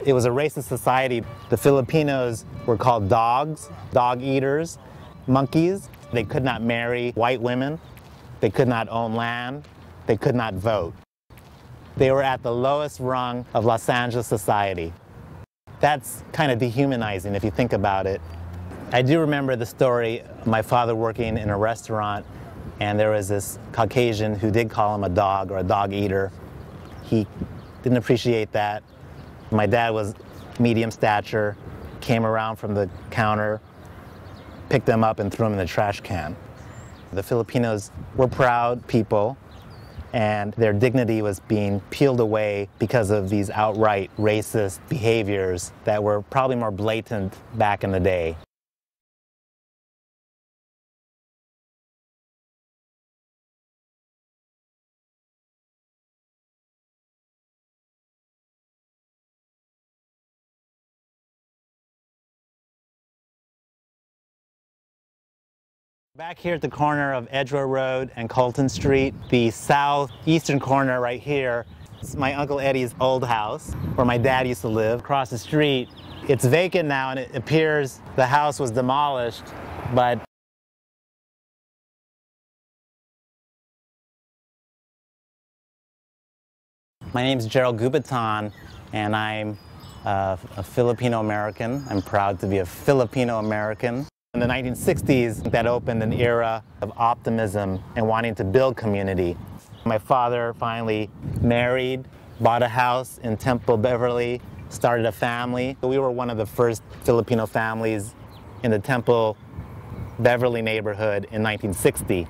It was a racist society. The Filipinos were called dogs, dog eaters, monkeys. They could not marry white women. They could not own land. They could not vote. They were at the lowest rung of Los Angeles society. That's kind of dehumanizing if you think about it. I do remember the story, my father working in a restaurant, and there was this Caucasian who did call him a dog or a dog eater. He didn't appreciate that. My dad was medium stature, came around from the counter, picked them up and threw them in the trash can. The Filipinos were proud people, and their dignity was being peeled away because of these outright racist behaviors that were probably more blatant back in the day. Back here at the corner of Edgewater Road and Colton Street, the southeastern corner right here, is my Uncle Eddie's old house where my dad used to live. Across the street, it's vacant now and it appears the house was demolished, but my name is Gerald Gubatan and I'm a Filipino-American. I'm proud to be a Filipino-American. In the 1960s, that opened an era of optimism and wanting to build community. My father finally married, bought a house in Temple, Beverly, started a family. We were one of the first Filipino families in the Temple, Beverly neighborhood in 1960.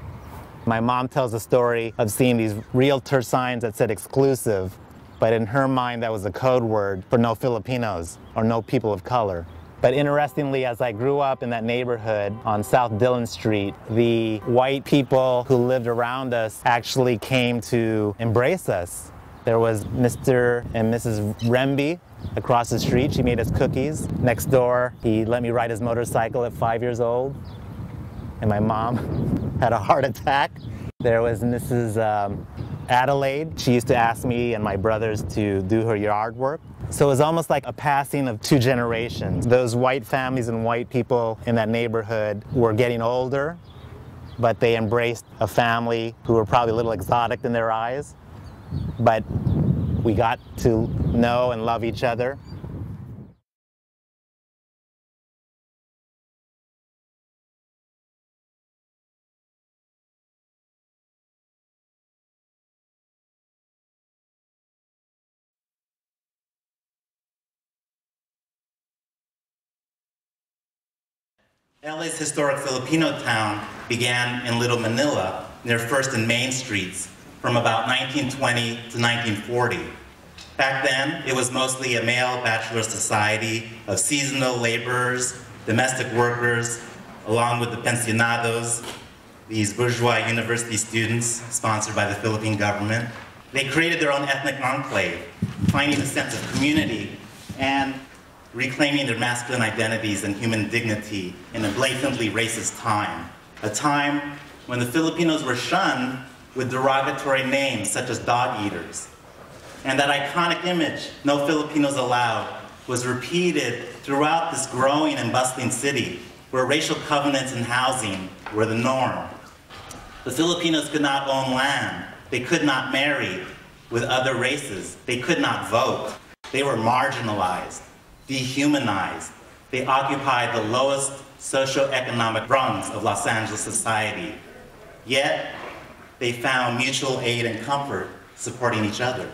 My mom tells the story of seeing these realtor signs that said exclusive, but in her mind that was a code word for no Filipinos or no people of color. But interestingly, as I grew up in that neighborhood on South Dillon Street, the white people who lived around us actually came to embrace us. There was Mr. and Mrs. Remby across the street. She made us cookies. Next door, he let me ride his motorcycle at 5 years old. And my mom had a heart attack. There was Mrs. Adelaide. She used to ask me and my brothers to do her yard work. So it was almost like a passing of two generations. Those white families and white people in that neighborhood were getting older, but they embraced a family who were probably a little exotic in their eyes. But we got to know and love each other. LA's historic Filipino town began in Little Manila, near First and Main Streets, from about 1920 to 1940. Back then, it was mostly a male bachelor society of seasonal laborers, domestic workers, along with the pensionados, these bourgeois university students sponsored by the Philippine government. They created their own ethnic enclave, finding a sense of community and reclaiming their masculine identities and human dignity in a blatantly racist time. A time when the Filipinos were shunned with derogatory names such as dog eaters. And that iconic image, "No Filipinos Allowed," was repeated throughout this growing and bustling city where racial covenants in housing were the norm. The Filipinos could not own land. They could not marry with other races. They could not vote. They were marginalized, dehumanized. They occupied the lowest socioeconomic rungs of Los Angeles society. Yet, they found mutual aid and comfort supporting each other.